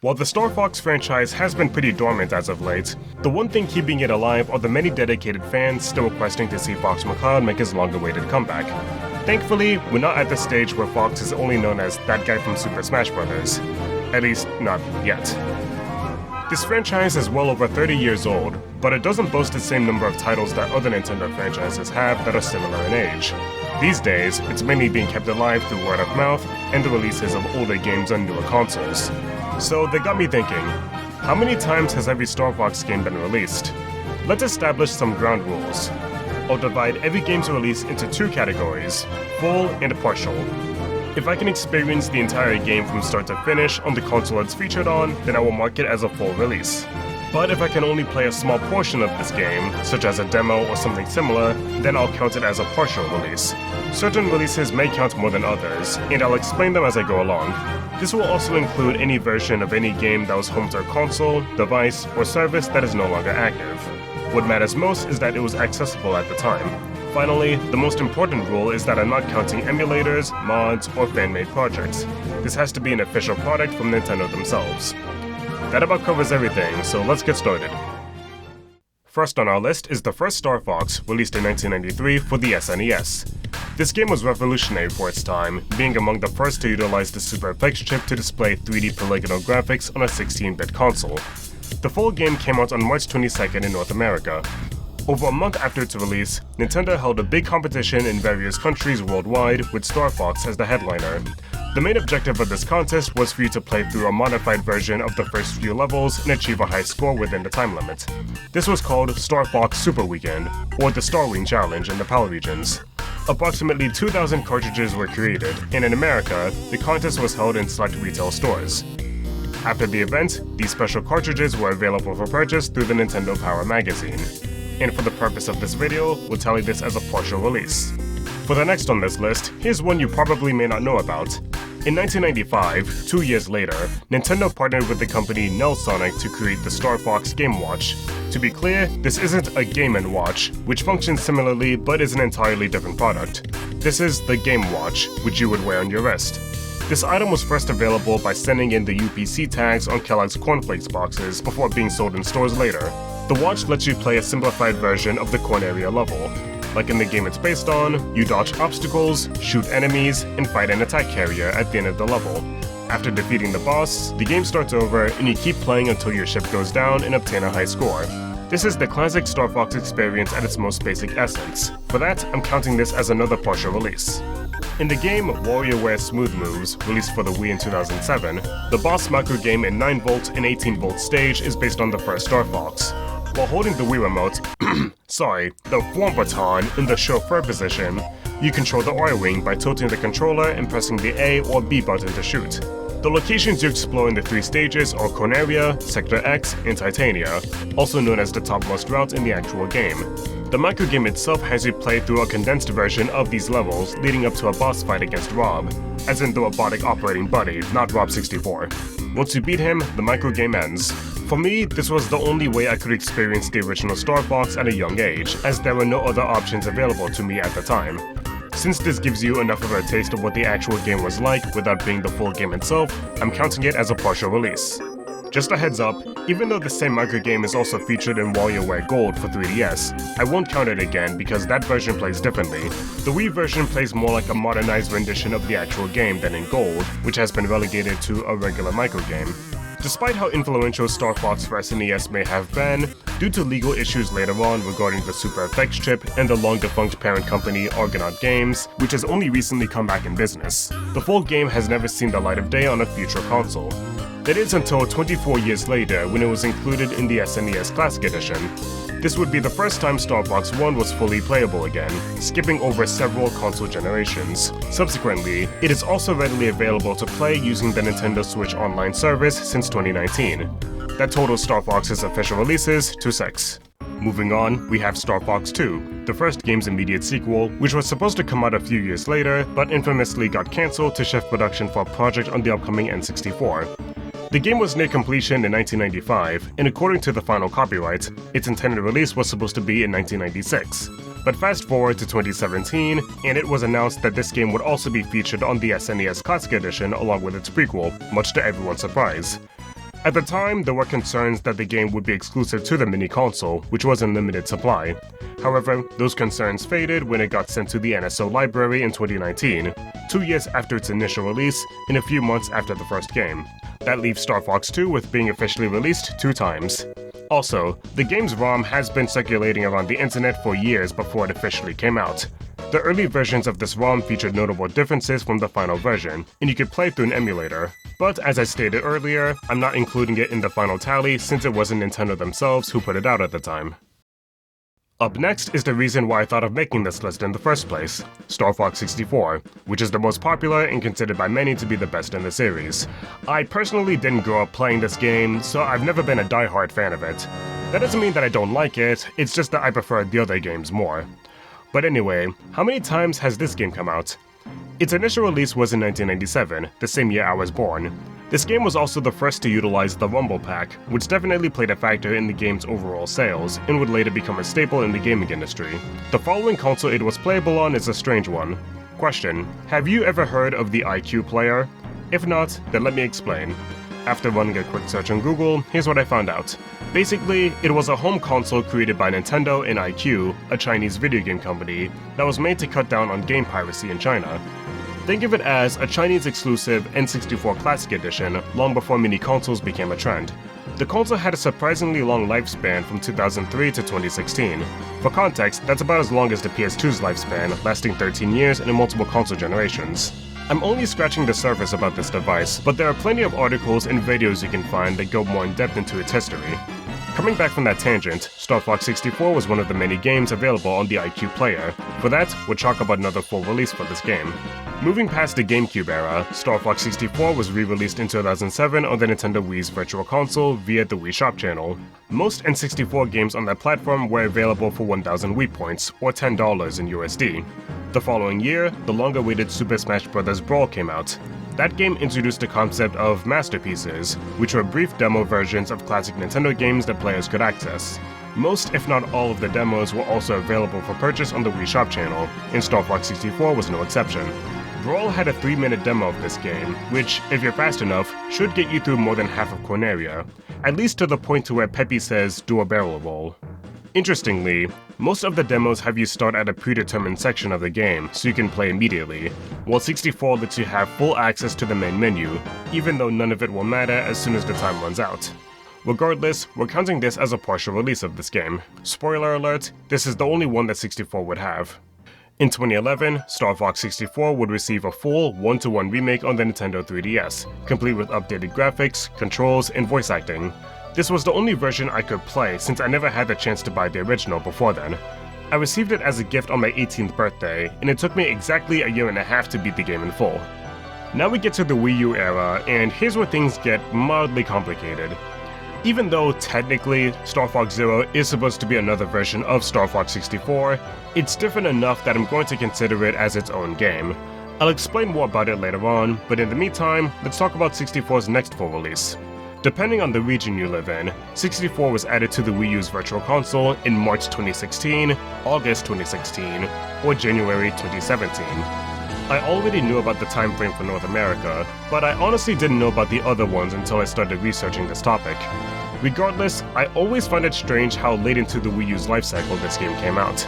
While the Star Fox franchise has been pretty dormant as of late, the one thing keeping it alive are the many dedicated fans still requesting to see Fox McCloud make his long-awaited comeback. Thankfully, we're not at the stage where Fox is only known as that guy from Super Smash Bros. At least, not yet. This franchise is well over 30 years old, but it doesn't boast the same number of titles that other Nintendo franchises have that are similar in age. These days, it's mainly being kept alive through word of mouth and the releases of older games on newer consoles. So they got me thinking, how many times has every Star Fox game been released? Let's establish some ground rules. I'll divide every game's release into two categories, full and partial. If I can experience the entire game from start to finish on the console it's featured on, then I will mark it as a full release. But if I can only play a small portion of this game, such as a demo or something similar, then I'll count it as a partial release. Certain releases may count more than others, and I'll explain them as I go along. This will also include any version of any game that was home to a console, device, or service that is no longer active. What matters most is that it was accessible at the time. Finally, the most important rule is that I'm not counting emulators, mods, or fan-made projects. This has to be an official product from Nintendo themselves. That about covers everything, so let's get started. First on our list is the first Star Fox, released in 1993 for the SNES. This game was revolutionary for its time, being among the first to utilize the Super FX chip to display 3D polygonal graphics on a 16-bit console. The full game came out on March 22nd in North America. Over a month after its release, Nintendo held a big competition in various countries worldwide with Star Fox as the headliner. The main objective of this contest was for you to play through a modified version of the first few levels and achieve a high score within the time limit. This was called Star Fox Super Weekend, or the Starwing Challenge in the PAL regions. Approximately 2,000 cartridges were created, and in America, the contest was held in select retail stores. After the event, these special cartridges were available for purchase through the Nintendo Power magazine. And for the purpose of this video, we'll tally this as a partial release. For the next on this list, here's one you probably may not know about. In 1995, 2 years later, Nintendo partnered with the company Nelsonic to create the Star Fox Game Watch. To be clear, this isn't a Game & Watch, which functions similarly but is an entirely different product. This is the Game Watch, which you would wear on your wrist. This item was first available by sending in the UPC tags on Kellogg's cornflakes boxes before being sold in stores later. The watch lets you play a simplified version of the Corneria level. Like in the game it's based on, you dodge obstacles, shoot enemies, and fight an attack carrier at the end of the level. After defeating the boss, the game starts over and you keep playing until your ship goes down and obtain a high score. This is the classic Star Fox experience at its most basic essence. For that, I'm counting this as another partial release. In the game WarioWare Smooth Moves, released for the Wii in 2007, the boss macro game in 9V and 18V stage is based on the first Star Fox. While holding the Wii remote, the form baton in the chauffeur position, you control the R-Wing by tilting the controller and pressing the A or B button to shoot. The locations you explore in the three stages are Corneria, Sector X, and Titania, also known as the topmost routes in the actual game. The microgame itself has you play through a condensed version of these levels leading up to a boss fight against Rob, as in the robotic operating buddy, not Rob 64. Once you beat him, the microgame ends. For me, this was the only way I could experience the original Star Fox at a young age, as there were no other options available to me at the time. Since this gives you enough of a taste of what the actual game was like without being the full game itself, I'm counting it as a partial release. Just a heads up, even though the same microgame is also featured in WarioWare Gold for 3DS, I won't count it again because that version plays differently. The Wii version plays more like a modernized rendition of the actual game than in Gold, which has been relegated to a regular microgame. Despite how influential Star Fox for SNES may have been, due to legal issues later on regarding the Super FX chip and the long-defunct parent company Argonaut Games, which has only recently come back in business, the full game has never seen the light of day on a future console. That is until 24 years later when it was included in the SNES Classic Edition. This would be the first time Star Fox 1 was fully playable again, skipping over several console generations. Subsequently, it is also readily available to play using the Nintendo Switch Online service since 2019. That totals Star Fox's official releases to 6. Moving on, we have Star Fox 2, the first game's immediate sequel, which was supposed to come out a few years later, but infamously got cancelled to shift production for a project on the upcoming N64. The game was near completion in 1995, and according to the final copyright, its intended release was supposed to be in 1996. But fast forward to 2017, and it was announced that this game would also be featured on the SNES Classic Edition along with its prequel, much to everyone's surprise. At the time, there were concerns that the game would be exclusive to the mini console, which was in limited supply. However, those concerns faded when it got sent to the NSO library in 2019, 2 years after its initial release and a few months after the first game. That leaves Star Fox 2 with being officially released 2 times. Also, the game's ROM has been circulating around the internet for years before it officially came out. The early versions of this ROM featured notable differences from the final version, and you could play through an emulator. But as I stated earlier, I'm not including it in the final tally since it wasn't Nintendo themselves who put it out at the time. Up next is the reason why I thought of making this list in the first place, Star Fox 64, which is the most popular and considered by many to be the best in the series. I personally didn't grow up playing this game, so I've never been a die-hard fan of it. That doesn't mean that I don't like it, it's just that I prefer the other games more. But anyway, how many times has this game come out? Its initial release was in 1997, the same year I was born. This game was also the first to utilize the Rumble Pack, which definitely played a factor in the game's overall sales, and would later become a staple in the gaming industry. The following console it was playable on is a strange one. Question: have you ever heard of the IQ player? If not, then let me explain. After running a quick search on Google, here's what I found out. Basically, it was a home console created by Nintendo and IQ, a Chinese video game company, that was made to cut down on game piracy in China. Think of it as a Chinese-exclusive N64 Classic Edition long before mini consoles became a trend. The console had a surprisingly long lifespan from 2003 to 2016. For context, that's about as long as the PS2's lifespan, lasting 13 years and in multiple console generations. I'm only scratching the surface about this device, but there are plenty of articles and videos you can find that go more in depth into its history. Coming back from that tangent, Star Fox 64 was one of the many games available on the IQ player. For that, we'll talk about another full release for this game. Moving past the GameCube era, Star Fox 64 was re-released in 2007 on the Nintendo Wii's Virtual Console via the Wii Shop channel. Most N64 games on that platform were available for 1,000 Wii points, or $10 in USD. The following year, the long-awaited Super Smash Bros. Brawl came out. That game introduced the concept of masterpieces, which were brief demo versions of classic Nintendo games that players could access. Most, if not all, of the demos were also available for purchase on the Wii Shop channel, and Star Fox 64 was no exception. Brawl had a 3-minute demo of this game, which, if you're fast enough, should get you through more than half of Corneria, at least to the point to where Peppy says, "do a barrel roll." Interestingly, most of the demos have you start at a predetermined section of the game, so you can play immediately, while 64 lets you have full access to the main menu, even though none of it will matter as soon as the time runs out. Regardless, we're counting this as a partial release of this game. Spoiler alert, this is the only one that 64 would have. In 2011, Star Fox 64 would receive a full 1-to-1 remake on the Nintendo 3DS, complete with updated graphics, controls, and voice acting. This was the only version I could play since I never had the chance to buy the original before then. I received it as a gift on my 18th birthday, and it took me exactly a year and a half to beat the game in full. Now we get to the Wii U era, and here's where things get mildly complicated. Even though technically Star Fox Zero is supposed to be another version of Star Fox 64, it's different enough that I'm going to consider it as its own game. I'll explain more about it later on, but in the meantime, let's talk about 64's next full release. Depending on the region you live in, 64 was added to the Wii U's Virtual Console in March 2016, August 2016, or January 2017. I already knew about the time frame for North America, but I honestly didn't know about the other ones until I started researching this topic. Regardless, I always find it strange how late into the Wii U's lifecycle this game came out,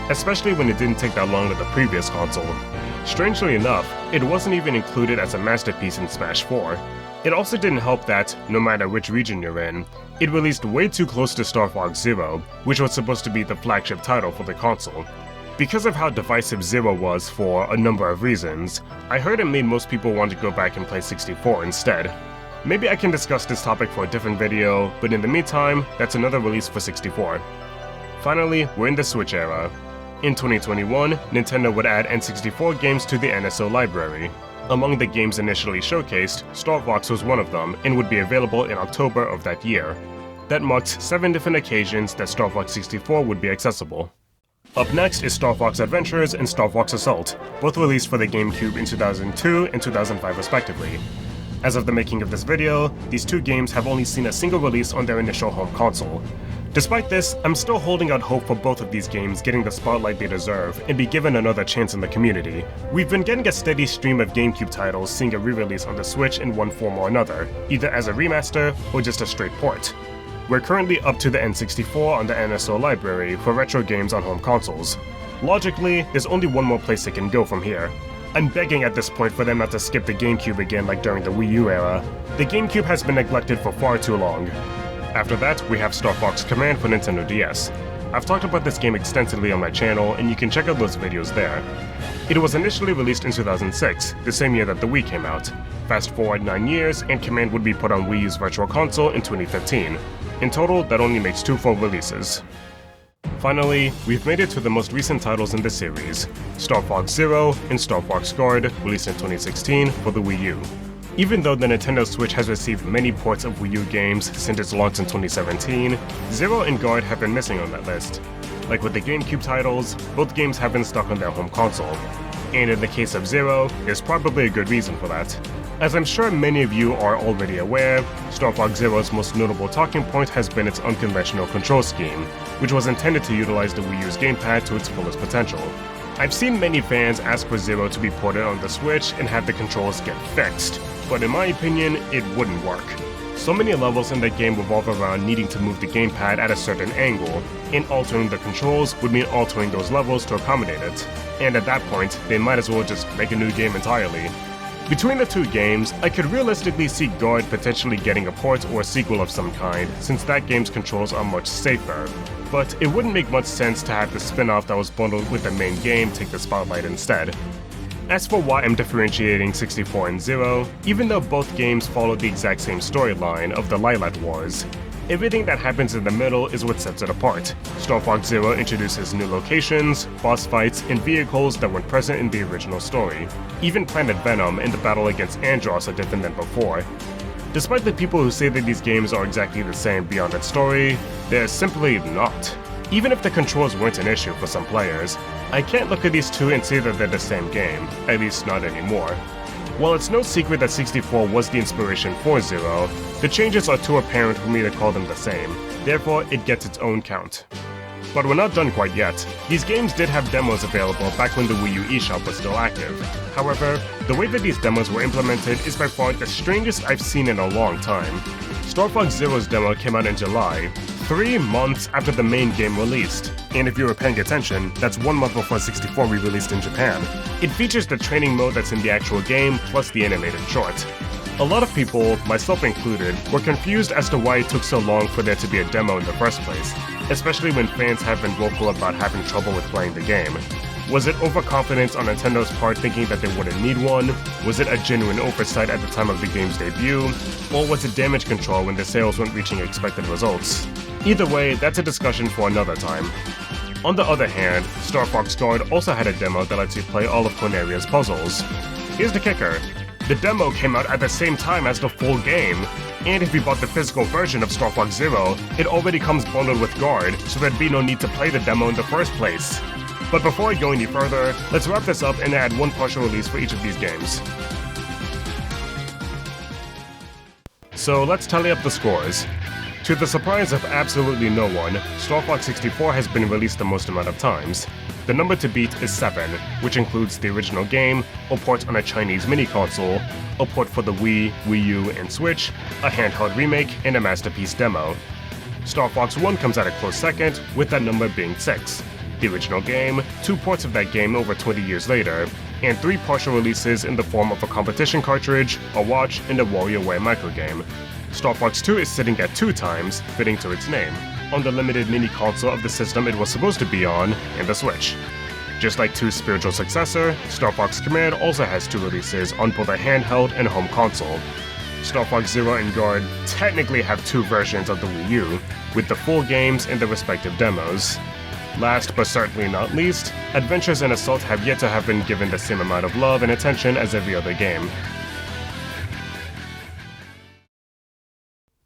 especially when it didn't take that long with the previous console. Strangely enough, it wasn't even included as a masterpiece in Smash 4. It also didn't help that, no matter which region you're in, it released way too close to Star Fox Zero, which was supposed to be the flagship title for the console. Because of how divisive Zero was for a number of reasons, I heard it made most people want to go back and play 64 instead. Maybe I can discuss this topic for a different video, but in the meantime, that's another release for 64. Finally, we're in the Switch era. In 2021, Nintendo would add N64 games to the NSO library. Among the games initially showcased, Star Fox was one of them and would be available in October of that year. That marks 7 different occasions that Star Fox 64 would be accessible. Up next is Star Fox Adventures and Star Fox Assault, both released for the GameCube in 2002 and 2005 respectively. As of the making of this video, these two games have only seen a single release on their initial home console. Despite this, I'm still holding out hope for both of these games getting the spotlight they deserve and be given another chance in the community. We've been getting a steady stream of GameCube titles seeing a re-release on the Switch in one form or another, either as a remaster or just a straight port. We're currently up to the N64 on the NSO library for retro games on home consoles. Logically, there's only one more place they can go from here. I'm begging at this point for them not to skip the GameCube again like during the Wii U era. The GameCube has been neglected for far too long. After that, we have Star Fox Command for Nintendo DS. I've talked about this game extensively on my channel, and you can check out those videos there. It was initially released in 2006, the same year that the Wii came out. Fast forward 9 years, and Command would be put on Wii U's Virtual Console in 2015. In total, that only makes 2 full releases. Finally, we've made it to the most recent titles in the series, Star Fox Zero and Star Fox Guard, released in 2016 for the Wii U. Even though the Nintendo Switch has received many ports of Wii U games since its launch in 2017, Zero and Guard have been missing on that list. Like with the GameCube titles, both games have been stuck on their home console. And in the case of Zero, there's probably a good reason for that. As I'm sure many of you are already aware, Star Fox Zero's most notable talking point has been its unconventional control scheme, which was intended to utilize the Wii U's gamepad to its fullest potential. I've seen many fans ask for Zero to be ported on the Switch and have the controls get fixed, but in my opinion, it wouldn't work. So many levels in that game revolve around needing to move the gamepad at a certain angle, and altering the controls would mean altering those levels to accommodate it. And at that point, they might as well just make a new game entirely. Between the two games, I could realistically see Guard potentially getting a port or a sequel of some kind, since that game's controls are much safer. But it wouldn't make much sense to have the spin-off that was bundled with the main game take the spotlight instead. As for why I'm differentiating 64 and Zero, even though both games follow the exact same storyline of the Lilat Wars, everything that happens in the middle is what sets it apart. Star Fox Zero introduces new locations, boss fights, and vehicles that weren't present in the original story. Even Planet Venom and the battle against Andross are different than before. Despite the people who say that these games are exactly the same beyond its story, they're simply not. Even if the controls weren't an issue for some players, I can't look at these two and say that they're the same game, at least not anymore. While it's no secret that 64 was the inspiration for Zero, the changes are too apparent for me to call them the same, therefore it gets its own count. But we're not done quite yet. These games did have demos available back when the Wii U eShop was still active. However, the way that these demos were implemented is by far the strangest I've seen in a long time. Star Fox Zero's demo came out in July, 3 months after the main game released. And if you were paying attention, that's 1 month before 64 re-released in Japan. It features the training mode that's in the actual game, plus the animated short. A lot of people, myself included, were confused as to why it took so long for there to be a demo in the first place, especially when fans have been vocal about having trouble with playing the game. Was it overconfidence on Nintendo's part thinking that they wouldn't need one? Was it a genuine oversight at the time of the game's debut? Or was it damage control when the sales weren't reaching expected results? Either way, that's a discussion for another time. On the other hand, Star Fox Guard also had a demo that lets you play all of Corneria's puzzles. Here's the kicker. The demo came out at the same time as the full game, and if you bought the physical version of Star Fox Zero, it already comes bundled with Guard, so there'd be no need to play the demo in the first place. But before I go any further, let's wrap this up and add one partial release for each of these games. So let's tally up the scores. To the surprise of absolutely no one, Star Fox 64 has been released the most amount of times. The number to beat is 7, which includes the original game, a port on a Chinese mini-console, a port for the Wii, Wii U, and Switch, a handheld remake, and a masterpiece demo. Star Fox 1 comes out a close second, with that number being 6. The original game, 2 ports of that game over 20 years later, and 3 partial releases in the form of a competition cartridge, a watch, and a WarioWare microgame. Star Fox 2 is sitting at 2 times, fitting to its name, on the limited mini-console of the system it was supposed to be on, and the Switch. Just like 2's spiritual successor, Star Fox Command also has 2 releases on both a handheld and home console. Star Fox Zero and Guard technically have 2 versions of the Wii U, with the full games and the respective demos. Last but certainly not least, Adventures and Assault have yet to have been given the same amount of love and attention as every other game.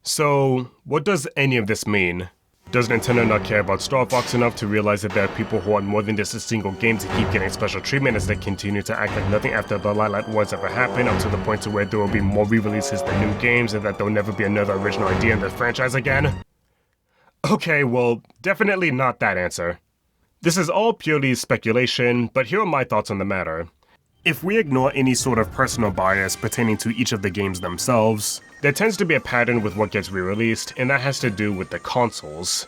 So, what does any of this mean? Does Nintendo not care about Star Fox enough to realize that there are people who want more than just a single game to keep getting special treatment as they continue to act like nothing after the Lilat Wars ever happened, up to the point to where there will be more re-releases than new games and that there will never be another original idea in the franchise again? Okay, well, definitely not that answer. This is all purely speculation, but here are my thoughts on the matter. If we ignore any sort of personal bias pertaining to each of the games themselves, there tends to be a pattern with what gets re-released, and that has to do with the consoles.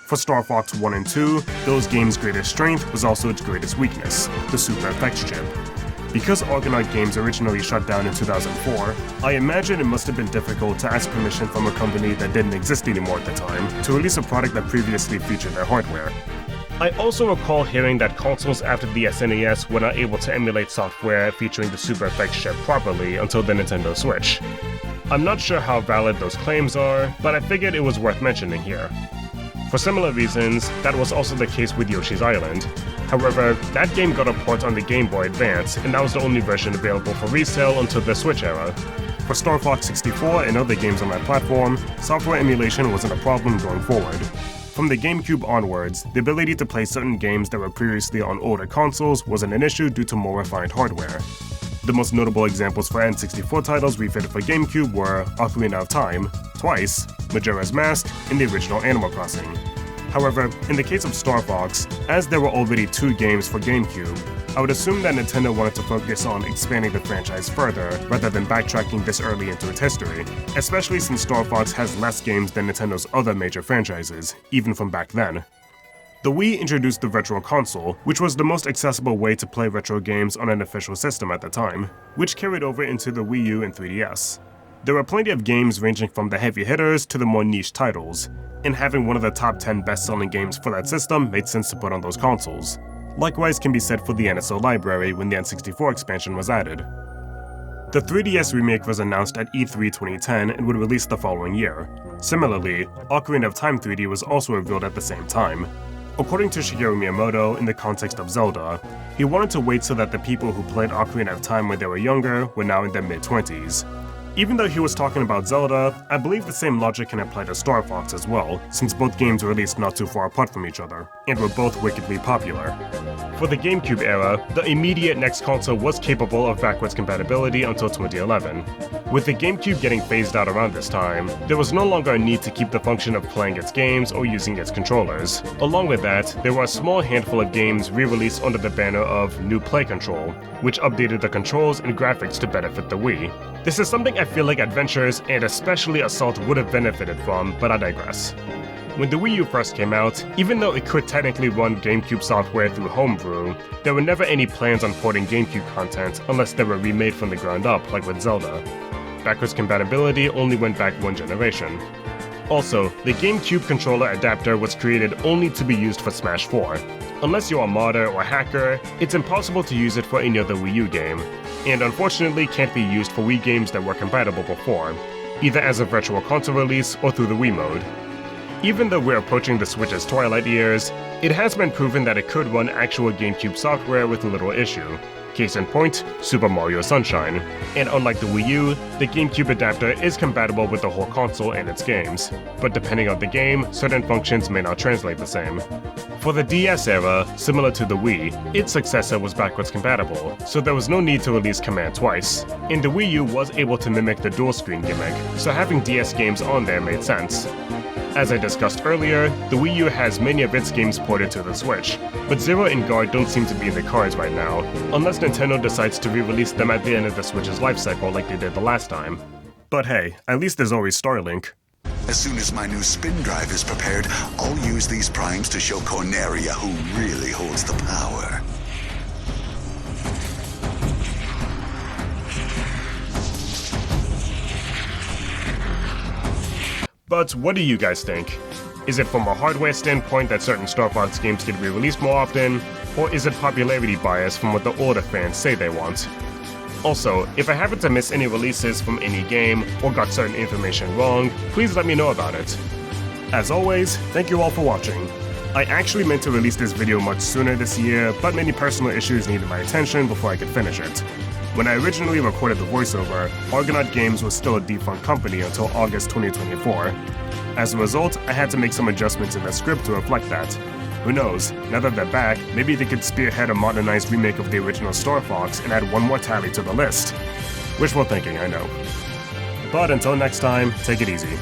For Star Fox 1 and 2, those games' greatest strength was also its greatest weakness, the Super FX chip. Because Argonaut Games originally shut down in 2004, I imagine it must have been difficult to ask permission from a company that didn't exist anymore at the time to release a product that previously featured their hardware. I also recall hearing that consoles after the SNES were not able to emulate software featuring the Super FX chip properly until the Nintendo Switch. I'm not sure how valid those claims are, but I figured it was worth mentioning here. For similar reasons, that was also the case with Yoshi's Island. However, that game got a port on the Game Boy Advance, and that was the only version available for resale until the Switch era. For Star Fox 64 and other games on that platform, software emulation wasn't a problem going forward. From the GameCube onwards, the ability to play certain games that were previously on older consoles wasn't an issue due to more refined hardware. The most notable examples for N64 titles refitted for GameCube were Ocarina of Time, Twice, Majora's Mask, and the original Animal Crossing. However, in the case of Star Fox, as there were already 2 games for GameCube, I would assume that Nintendo wanted to focus on expanding the franchise further rather than backtracking this early into its history, especially since Star Fox has less games than Nintendo's other major franchises, even from back then. The Wii introduced the Virtual Console, which was the most accessible way to play retro games on an official system at the time, which carried over into the Wii U and 3DS. There were plenty of games ranging from the heavy hitters to the more niche titles, and having one of the top 10 best-selling games for that system made sense to put on those consoles. Likewise can be said for the NSO library when the N64 expansion was added. The 3DS remake was announced at E3 2010 and would release the following year. Similarly, Ocarina of Time 3D was also revealed at the same time. According to Shigeru Miyamoto, in the context of Zelda, he wanted to wait so that the people who played Ocarina of Time when they were younger were now in their mid-20s. Even though he was talking about Zelda, I believe the same logic can apply to Star Fox as well, since both games were released not too far apart from each other, and were both wickedly popular. For the GameCube era, the immediate next console was capable of backwards compatibility until 2011. With the GameCube getting phased out around this time, there was no longer a need to keep the function of playing its games or using its controllers. Along with that, there were a small handful of games re-released under the banner of New Play Control, which updated the controls and graphics to better fit the Wii. This is something I feel like Adventures and especially Assault would have benefited from, but I digress. When the Wii U first came out, even though it could technically run GameCube software through Homebrew, there were never any plans on porting GameCube content unless they were remade from the ground up, like with Zelda. Backwards compatibility only went back one generation. Also, the GameCube controller adapter was created only to be used for Smash 4. Unless you're a modder or hacker, it's impossible to use it for any other Wii U game, and unfortunately can't be used for Wii games that were compatible before, either as a Virtual Console release or through the Wii mode. Even though we're approaching the Switch's twilight years, it has been proven that it could run actual GameCube software with little issue. Case in point, Super Mario Sunshine. And unlike the Wii U, the GameCube adapter is compatible with the whole console and its games, but depending on the game, certain functions may not translate the same. For the DS era, similar to the Wii, its successor was backwards compatible, so there was no need to release Command twice, and the Wii U was able to mimic the dual screen gimmick, so having DS games on there made sense. As I discussed earlier, the Wii U has many of its games ported to the Switch, but Zero and Guard don't seem to be in the cards right now, unless Nintendo decides to re-release them at the end of the Switch's lifecycle like they did the last time. But hey, at least there's always Starlink. As soon as my new spin drive is prepared, I'll use these primes to show Corneria who really holds the power. But what do you guys think? Is it from a hardware standpoint that certain Star Fox games get re-released more often, or is it popularity bias from what the older fans say they want? Also, if I happen to miss any releases from any game or got certain information wrong, please let me know about it. As always, thank you all for watching. I actually meant to release this video much sooner this year, but many personal issues needed my attention before I could finish it. When I originally recorded the voiceover, Argonaut Games was still a defunct company until August 2024. As a result, I had to make some adjustments in the script to reflect that. Who knows, now that they're back, maybe they could spearhead a modernized remake of the original Star Fox and add one more tally to the list. Wishful thinking, I know. But until next time, take it easy.